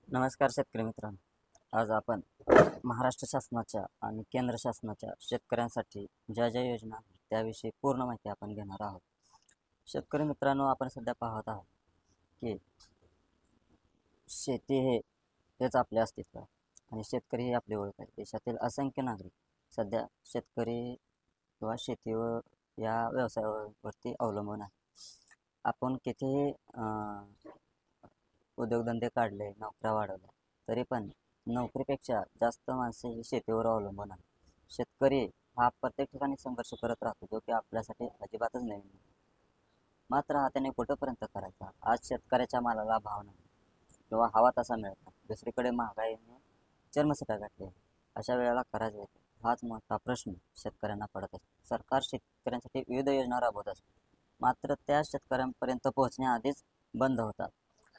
नमस्कार शेतकरी मित्रांनो. आज आपण महाराष्ट्र शासनाच्या आणि केंद्र शासनाच्या शेतकऱ्यांसाठी ज्या ज्या योजना आहेत त्याविषयी पूर्ण माहिती आपण घेणार आहोत. शेतकरी मित्रांनो, आपण सध्या पाहत आहोत की शेती हेच आपले अस्तित्व आहे आणि शेतकरी ही आपली ओळख आहे. देशातील असंख्य नागरिक सध्या शेतकरी किंवा शेतीवर या व्यवसायावरती अवलंबून आहे. आपण कितीही उद्योगधंदे काढले, नोकऱ्या वाढवल्या, तरी पण नोकरीपेक्षा जास्त माणसे ही शेतीवर अवलंबून आहेत. शेतकरी हा प्रत्येक ठिकाणी संघर्ष करत राहतो, जो की आपल्यासाठी अजिबातच नवीन नाही. मात्र हा त्याने कुठंपर्यंत करायचा? आज शेतकऱ्याच्या मालाला भाव नाही किंवा हवा तसा मिळत नाही. दुसरीकडे महागाईने चर्मसीटा गाठली आहे. अशा वेळेला करायचं आहे हाच मोठा प्रश्न शेतकऱ्यांना पडत असतो. सरकार शेतकऱ्यांसाठी विविध योजना राबवत असते, मात्र त्या शेतकऱ्यांपर्यंत पोहोचण्याआधीच बंद होतात.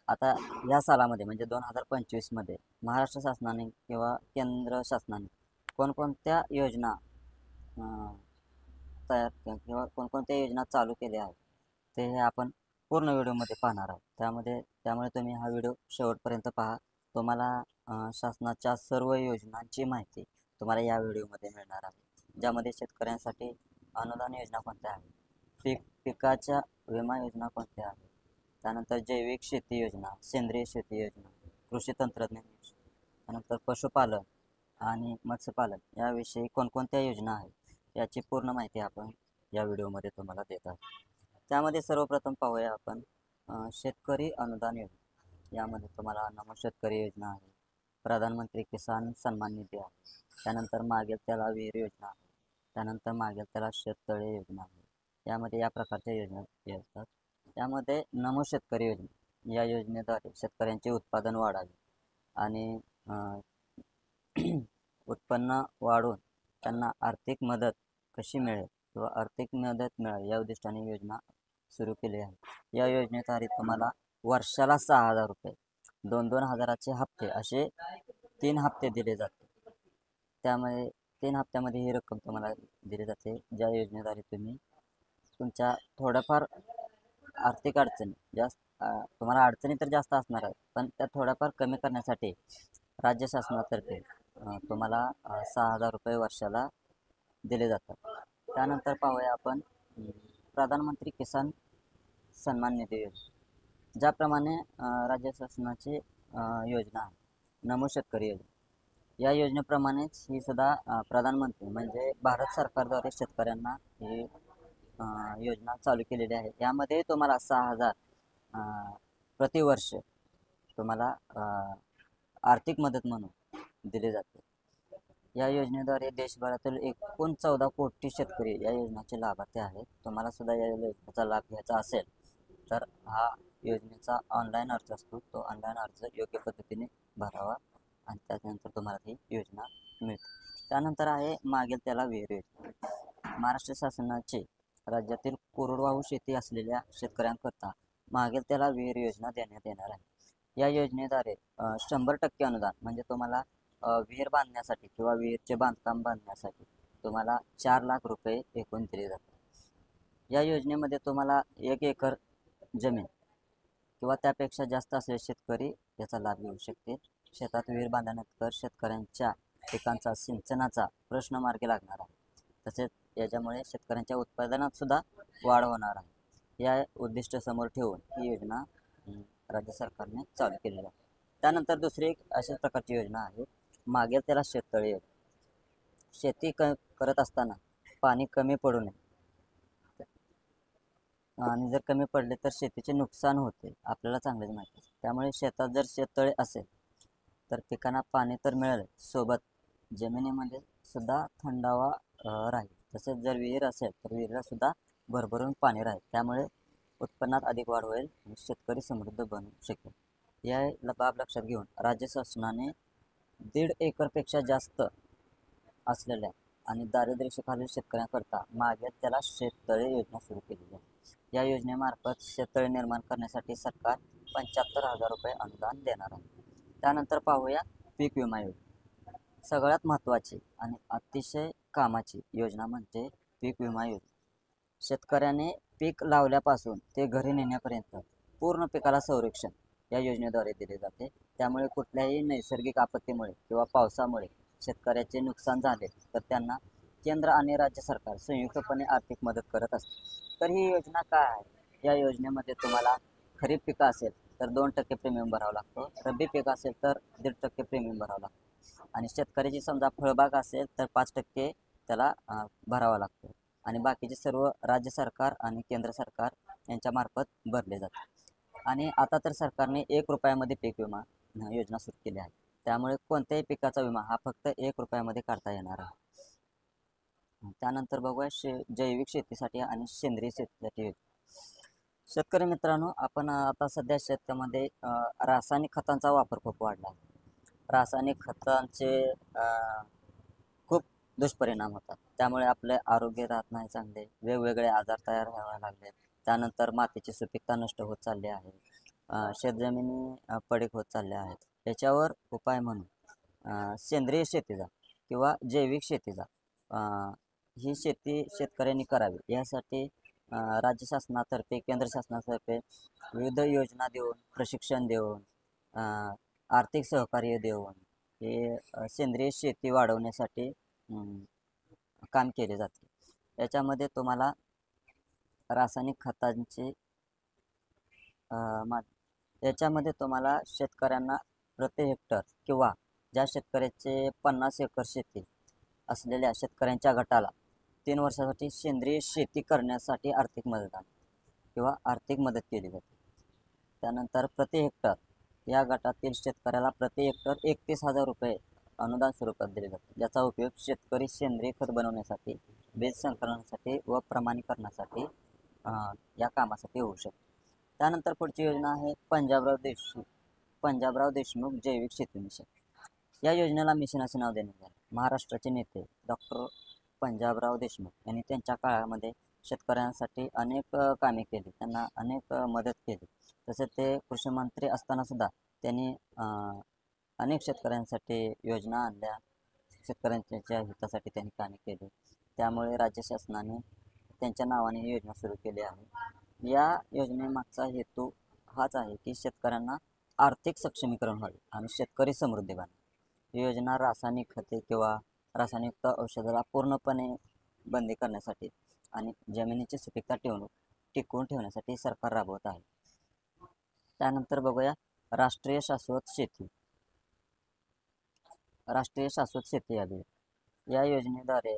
आता या सालामध्ये म्हणजे 2025मध्ये महाराष्ट्र शासनाने किंवा केंद्र शासनाने कोणकोणत्या योजना तयार किंवा कोणकोणत्या योजना चालू केल्या आहेत ते हे आपण पूर्ण व्हिडिओमध्ये पाहणार आहोत. त्यामुळे तुम्ही हा व्हिडिओ शेवटपर्यंत पहा. तुम्हाला शासनाच्या सर्व योजनांची माहिती तुम्हाला या व्हिडिओमध्ये मिळणार आहे, ज्यामध्ये शेतकऱ्यांसाठी अनुदान योजना कोणत्या आहेत, पिकाच्या विमा योजना कोणत्या आहेत, त्यानंतर जैविक शेती योजना, सेंद्रिय शेती योजना, कृषी तंत्रज्ञान योजना, त्यानंतर पशुपालन आणि मत्स्यपालन याविषयी कोणकोणत्या योजना आहेत याची पूर्ण माहिती आपण या व्हिडिओमध्ये तुम्हाला देत आहोत. त्यामध्ये सर्वप्रथम पाहूया आपण शेतकरी अनुदान योजना. यामध्ये तुम्हाला नमो शेतकरी योजना आहे, प्रधानमंत्री किसान सन्मान निधी आहे, त्यानंतर मागेल त्याला विहीर योजना आहे, त्यानंतर मागेल त्याला शेततळे योजना आहे. यामध्ये या प्रकारच्या योजना येतात. त्यामध्ये नमो शेतकरी योजना, या योजनेद्वारे शेतकऱ्यांचे उत्पादन वाढावे आणि उत्पन्न वाढवून त्यांना आर्थिक मदत कशी मिळेल किंवा आर्थिक मदत मिळावी या उद्दिष्टाने योजना सुरू केली आहे. या योजनेद्वारे तुम्हाला वर्षाला 6,000 रुपये, 2,000 हप्ते असे 3 हप्ते दिले जाते. त्यामध्ये 3 हप्त्यामध्ये ही रक्कम तुम्हाला दिली जाते, ज्या योजनेद्वारे तुम्ही तुमच्या थोड्याफार आर्थिक अडचणी तुम्हाला अडचणी तर जास्त असणार आहेत, पण त्या थोड्याफार कमी करण्यासाठी राज्य शासनातर्फे तुम्हाला 6,000 रुपये वर्षाला दिले जातात. त्यानंतर पाहूया आपण प्रधानमंत्री किसान सन्मान निधी योजना. ज्याप्रमाणे राज्य शासनाची योजना आहे नमो शेतकरी योजना, या योजनेप्रमाणेच ही सुद्धा प्रधानमंत्री म्हणजे भारत सरकारद्वारे शेतकऱ्यांना ही योजना चालू केलेली आहे. यामध्ये तुम्हाला 6,000 प्रतिवर्ष तुम्हाला आर्थिक मदत म्हणून दिली जाते. या योजनेद्वारे देशभरातील एकूण 14 कोटी शेतकरी या योजनेचे लाभार्थी आहेत. तुम्हाला सुद्धा या योजनेचा लाभ घ्यायचा असेल तर हा योजनेचा ऑनलाईन अर्ज असतो, तो ऑनलाईन अर्ज योग्य पद्धतीने भरावा आणि त्यानंतर तुम्हाला ती योजना मिळते. त्यानंतर आहे मागेल त्याला विहीर योजना. महाराष्ट्र शासनाचे राज्यातील कोरडवाहू शेती असलेल्या शेतकऱ्यांकरता मागेल त्याला विहीर योजना देण्यात येणार आहे. या योजनेद्वारे 100% अनुदान म्हणजे तुम्हाला विहीर बांधण्यासाठी किंवा विहीरचे बांधकाम बांधण्यासाठी तुम्हाला 4,00,000 रुपये एकूण दिले जातात. या योजनेमध्ये तुम्हाला 1 एकर जमीन किंवा त्यापेक्षा जास्त असलेले शेतकरी याचा लाभ घेऊ शकतील. शेतात विहीर बांधल्यानंतर शेतकऱ्यांच्या पिकांचा सिंचनाचा प्रश्न मार्गी लागणार आहे. तसेच याच्यामुळे शेतकऱ्यांच्या उत्पादनात सुद्धा वाढ होणार आहे. या उद्दिष्ट समोर ठेवून ही योजना राज्य सरकारने चालू केलेली आहे. त्यानंतर दुसरी एक अशाच प्रकारची योजना आहे मागेल त्याला शेततळे योजना. शेती करत असताना पाणी कमी पडू नये आणि जर कमी पडले तर शेतीचे नुकसान होते, आपल्याला चांगलेच माहिती आहे. त्यामुळे शेतात जर शेततळे असेल तर पिकांना पाणी तर मिळेल, सोबत जमिनीमध्ये सुद्धा थंडावा राहील. तसेच जर विहीर असेल तर विहिरीला सुद्धा भरभरून पाणी राहील. त्यामुळे उत्पन्नात अधिक वाढ होईल आणि शेतकरी समृद्ध बनू शकेल. या बाब लक्षात घेऊन राज्य शासनाने 1.5 एकरपेक्षा जास्त असलेल्या आणि दारिद्र्यरेषेखालील शेतकऱ्यांकरता मागेल त्याला शेततळे योजना सुरू केलेली आहे. या योजनेमार्फत शेततळे निर्माण करण्यासाठी सरकार 75,000 रुपये अनुदान देणार आहे. त्यानंतर पाहूया पीक विमा योजना. सगळ्यात महत्त्वाची आणि अतिशय कामाची योजना म्हणजे पीक विमा योजना. शेतकऱ्याने पीक लावल्यापासून ते घरी नेण्यापर्यंत पूर्ण पिकाला संरक्षण या योजनेद्वारे दिले जाते. त्यामुळे कुठल्याही नैसर्गिक आपत्तीमुळे किंवा पावसामुळे शेतकऱ्याचे नुकसान झाले तर त्यांना केंद्र आणि राज्य सरकार संयुक्तपणे आर्थिक मदत करत असते. तर ही योजना काय आहे? या योजनेमध्ये तुम्हाला खरीप पिकं असेल तर 2% प्रीमियम भरावा लागतो. रब्बी पीक असेल तर 1.5% प्रीमियम भरावा लागतो. आणि शेतकऱ्याची समजा फळबाग असेल तर 5% त्याला भरावा लागतो. आणि बाकीचे सर्व राज्य सरकार आणि केंद्र सरकार यांच्यामार्फत भरले जाते. आणि आता तर सरकारने 1 रुपयामध्ये पीक विमा योजना सुरू केली आहे. त्यामुळे कोणत्याही पिकाचा विमा हा फक्त 1 रुपयामध्ये काढता येणार आहे. त्यानंतर बघूया जैविक शेतीसाठी आणि सेंद्रिय शेतीसाठी. शेतकरी मित्रांनो, आपण आता सध्या शेतामध्ये रासायनिक खतांचा वापर खूप वाढला आहे. रासायनिक खतांचे खूप दुष्परिणाम होतात. त्यामुळे आपले आरोग्य राहत नाही चांगले, वेगवेगळे आजार तयार व्हायला लागले. त्यानंतर मातीची सुपीकता नष्ट होत चालली आहे. शेतजमिनी पडीक होत चालल्या आहेत. याच्यावर उपाय म्हणून सेंद्रिय शेतीचा किंवा जैविक शेतीचा ही शेती शेतकऱ्यांनी करावी. यासाठी राज्य शासनातर्फे, केंद्र शासनातर्फे विविध योजना देऊन, प्रशिक्षण देऊन, आर्थिक सहकार्य देऊन हे सेंद्रिय शेती वाढवण्यासाठी काम केले जाते. याच्यामध्ये तुम्हाला रासायनिक खतांची याच्यामध्ये तुम्हाला शेतकऱ्यांना प्रति हेक्टर किंवा ज्या शेतकऱ्याचे 50 एकर शेती असलेल्या शेतकऱ्यांच्या गटाला 3 वर्षासाठी सेंद्रिय शेती करण्यासाठी आर्थिक मदत किंवा आर्थिक मदत केली जाते. त्यानंतर प्रति हेक्टर या गटातील शेतकऱ्याला प्रति हेक्टर 31,000 रुपये अनुदान स्वरूपात दिले जाते. ज्याचा उपयोग शेतकरी सेंद्रिय खत बनवण्यासाठी, बीज संकलनासाठी व प्रमाणीकरणासाठी या कामासाठी होऊ शकतो. त्यानंतर पुढची योजना आहे पंजाबराव देशमुख जैविक शेती मिशन. या योजनेला मिशन असे नाव देण्यात आले. महाराष्ट्राचे नेते डॉक्टर पंजाबराव देशमुख यांनी त्यांच्या काळामध्ये शेतकऱ्यांसाठी अनेक कामे केली, त्यांना अनेक मदत केली. तसेच ते कृषी मंत्री असताना सुद्धा त्यांनी अनेक शेतकऱ्यांसाठी योजना आणल्या, शेतकऱ्यांच्या हितासाठी त्यांनी कामे केली. त्यामुळे राज्य शासनाने त्यांच्या नावाने ही योजना सुरू केली आहे. या योजनेमागचा हेतू हाच आहे की शेतकऱ्यांना आर्थिक सक्षमीकरण व्हावे आणि शेतकरी समृद्धी बने. ही योजना रासायनिक खते किंवा रासायनिक औषधाला पूर्णपणे बंदी करण्यासाठी आणि जमिनीची सुपीकता टिकवून ठेवण्यासाठी सरकार राबवत आहे. त्यानंतर बघूया राष्ट्रीय शाश्वत शेती. राष्ट्रीय शाश्वत शेती अभियान. या योजनेद्वारे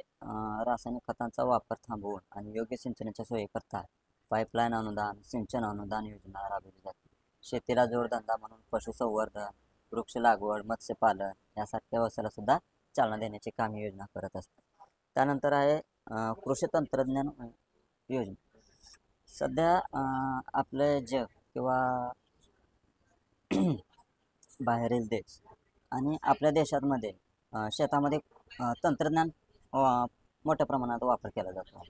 रासायनिक खतांचा वापर थांबवून आणि योग्य सिंचनाच्या सोयीकरता पाईपलाईन अनुदान, सिंचन अनुदान योजना राबवली जाते. शेतीला जोडधंदा म्हणून पशुसंवर्धन, वृक्ष लागवड, मत्स्यपालन यासारख्या व्यवसायाला सुद्धा चालना देण्याचे काम ही योजना करत असते. त्यानंतर आहे कृषी तंत्रज्ञान योजना. सध्या आपले जग किंवा बाहेरील देश आणि आपल्या देशामध्ये शेतामध्ये तंत्रज्ञान मोठ्या प्रमाणात वापर केला जातो.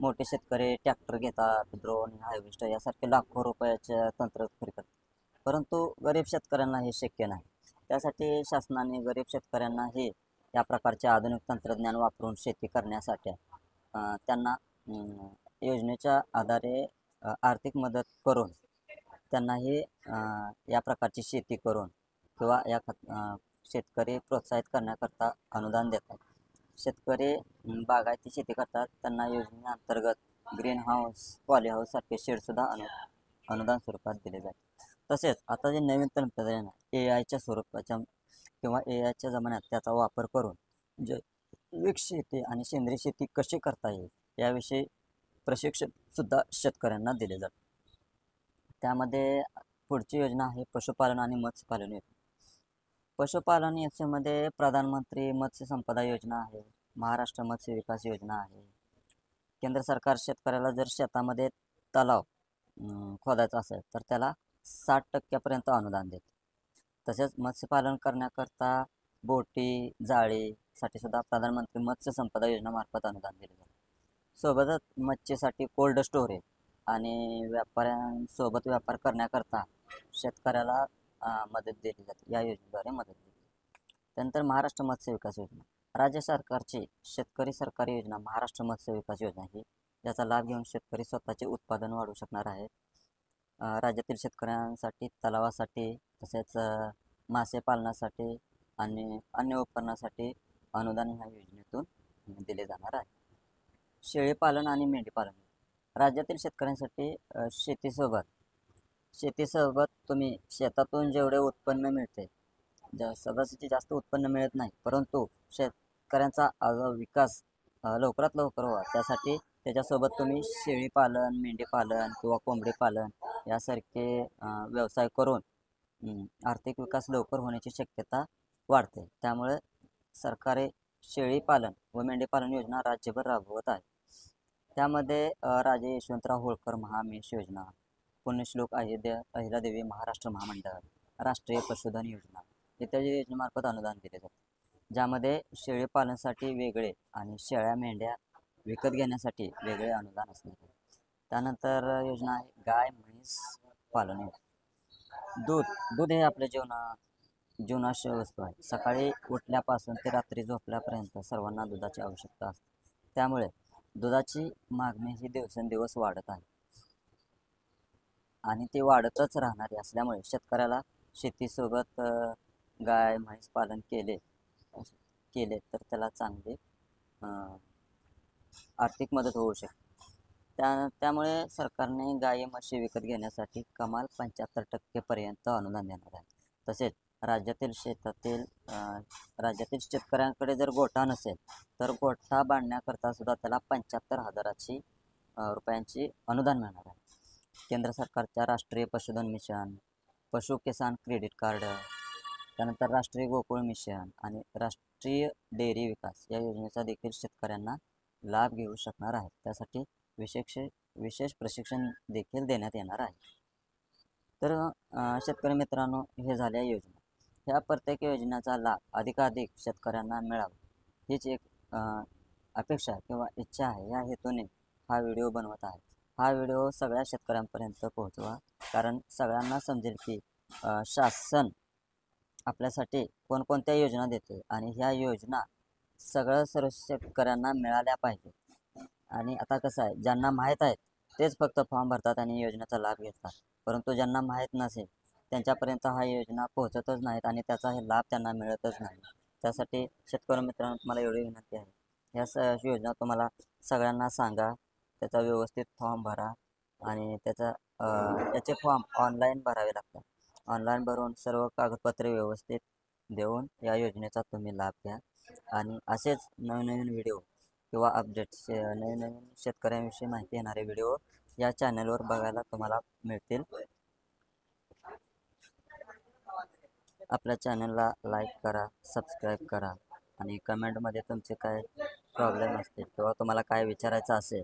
मोठे शेतकरी ट्रॅक्टर घेतात, ड्रोन, हार्वेस्टर यासारखे लाखो रुपयाच्या तंत्र खरेदी करतात. परंतु गरीब शेतकऱ्यांना हे शक्य नाही. त्यासाठी शासनाने गरीब शेतकऱ्यांना हे या प्रकारचे आधुनिक तंत्रज्ञान वापरून शेती करण्यासाठी त्यांना योजनेच्या आधारे आर्थिक मदत करून त्यांना हे या प्रकारची शेती करून किंवा या शेतकरी प्रोत्साहित करण्याकरता अनुदान देतात. शेतकरी बागायती शेती करतात, त्यांना योजनेअंतर्गत ग्रीन हाऊस, पॉली हाऊस सारखे शेडसुद्धा अनुदान स्वरूपात दिले जाते. तसेच आता जे नवीन तंत्रज्ञान AIच्या स्वरूपाच्या किंवा AIच्या जमान्यात त्याचा वापर करून जैविक शेती आणि सेंद्रिय शेती कशी करता येईल याविषयी प्रशिक्षण सुद्धा शेतकऱ्यांना दिले जाते. त्यामध्ये पुढची योजना आहे पशुपालन आणि मत्स्यपालन योजना. पशुपालन याच्यामध्ये प्रधानमंत्री मत्स्य संपदा योजना आहे, महाराष्ट्र मत्स्य विकास योजना आहे. केंद्र सरकार शेतकऱ्याला जर शेतामध्ये तलाव खोदायचा असेल तर त्याला 60% अनुदान देते. तसेच मत्स्यपालन करण्याकरता बोटी, जाळीसाठी सुद्धा प्रधानमंत्री मत्स्य संपदा योजनामार्फत अनुदान दिले जाते. सोबतच मच्छीसाठी कोल्ड स्टोरेज आणि व्यापाऱ्यांसोबत व्यापार करण्याकरता शेतकऱ्याला मदत दिली जाते. या योजनेद्वारे मदत दिली जाते. त्यानंतर महाराष्ट्र मत्स्य विकास योजना. राज्य सरकारची शेतकरी सरकारी योजना महाराष्ट्र मत्स्य विकास योजना ही याचा लाभ घेऊन शेतकरी स्वतःचे उत्पादन वाढवू शकणार आहे. राज्यातील शेतकऱ्यांसाठी तलावासाठी तसेच मासे पालनासाठी आणि अन्य उपकरणासाठी अनुदान ह्या योजनेतून दिले जाणार आहे. शेळीपालन आणि मेंढीपालन राज्यातील शेतकऱ्यांसाठी शेतीसोबत तुम्ही शेतातून जेवढे उत्पन्न मिळते सदासाठी जास्त उत्पन्न मिळत नाही, परंतु शेतकऱ्यांचा विकास लवकरात लवकर व्हावा त्यासाठी त्याच्यासोबत तुम्ही शेळीपालन, मेंढीपालन किंवा कोंबडी पालन यासारखे व्यवसाय करून आर्थिक विकास लवकर होण्याची शक्यता वाढते. त्यामुळे सरकारी शेळीपालन व मेंढीपालन योजना राज्यभर राबवत आहे. त्यामध्ये राजे यशवंतराव होळकर महामेष योजना, पुण्यश्लोक अहिल्यादेवी महाराष्ट्र महामंडळ, राष्ट्रीय पशुधन योजना इत्यादी योजनेमार्फत अनुदान दिले जाते. ज्यामध्ये शेळीपालनासाठी वेगळे आणि शेळ्या मेंढ्या विकत घेण्यासाठी वेगळे अनुदान असणार आहे. त्यानंतर योजना आहे गाय म्हैस पालन योजना. दूध हे आपल्या जीवनावश्यक वस्तू आहे. सकाळी उठल्यापासून ते रात्री झोपल्यापर्यंत सर्वांना दुधाची आवश्यकता असते. त्यामुळे दुधाची मागणी ही दिवसेंदिवस वाढत आहे आणि ती वाढतच राहणारी असल्यामुळे शेतकऱ्याला शेतीसोबत गाय म्हैस पालन केले तर त्याला चांगली आर्थिक मदत होऊ शकते. त्यामुळे सरकारने गायी म्हशी विकत घेण्यासाठी कमाल 75% पर्यंत अनुदान देणार आहे. तसेच राज्यातील शेतकऱ्यांकडे जर गोठा नसेल तर गोठा बांधण्याकरता सुद्धा त्याला 75,000 रुपयांची अनुदान मिळणार आहे. केंद्र सरकारच्या राष्ट्रीय पशुधन मिशन, पशु किसान क्रेडिट कार्ड, त्यानंतर राष्ट्रीय गोकुळ मिशन आणि राष्ट्रीय डेअरी विकास या योजनेचा देखील शेतकऱ्यांना लाभ घेऊ शकणार आहे. त्यासाठी विशेष प्रशिक्षण देखील देण्यात येणार आहे. तर शेतकरी मित्रांनो, हे झाल्या योजना. ह्या प्रत्येक योजनेचा लाभ अधिकाधिक शेतकऱ्यांना मिळावा हीच एक अपेक्षा किंवा इच्छा आहे. या हेतूने हा व्हिडिओ बनवत आहे. हा व्हिडिओ सगळ्या शेतकऱ्यांपर्यंत पोहोचवा, कारण सगळ्यांना समजेल की शासन आपल्यासाठी कोणकोणत्या योजना देते आणि ह्या योजना सर्व शेतकऱ्यांना मिळाल्या पाहिजे. आणि आता कसं आहे, ज्यांना माहीत आहे तेच फक्त फॉर्म भरतात आणि योजनेचा लाभ घेतात, परंतु ज्यांना माहीत नसेल त्यांच्यापर्यंत हा योजना पोहोचतच नाहीत आणि त्याचा हे लाभ त्यांना मिळतच नाही. त्यासाठी शेतकरी मित्रांनो, तुम्हाला एवढी विनंती आहे, या योजना तुम्हाला सगळ्यांना सांगा, त्याचा व्यवस्थित फॉर्म भरा आणि याचे फॉर्म ऑनलाईन भरावे लागतात. ऑनलाईन भरून सर्व कागदपत्रे व्यवस्थित देऊन या योजनेचा तुम्ही लाभ घ्या. आणि असेच नवीन व्हिडिओ किंवा अपडेट्स, नवीन शेतकऱ्यांविषयी माहिती येणारे व्हिडिओ या चॅनलवर बघायला तुम्हाला मिळतील. आपल्या चॅनलला लाईक करा, सबस्क्राईब करा आणि कमेंटमध्ये तुमचे काय प्रॉब्लेम असतील किंवा तुम्हाला काय विचारायचं असेल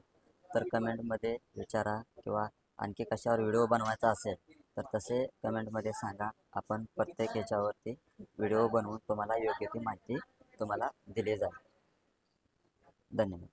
तर कमेंटमध्ये विचारा, किंवा आणखी कशावर व्हिडिओ बनवायचा असेल तर तसे कमेंटमध्ये सांगा. आपण प्रत्येक ह्याच्यावरती व्हिडिओ बनवून तुम्हाला योग्य ती माहिती तुम्हाला दिली जाईल. धन्यवाद.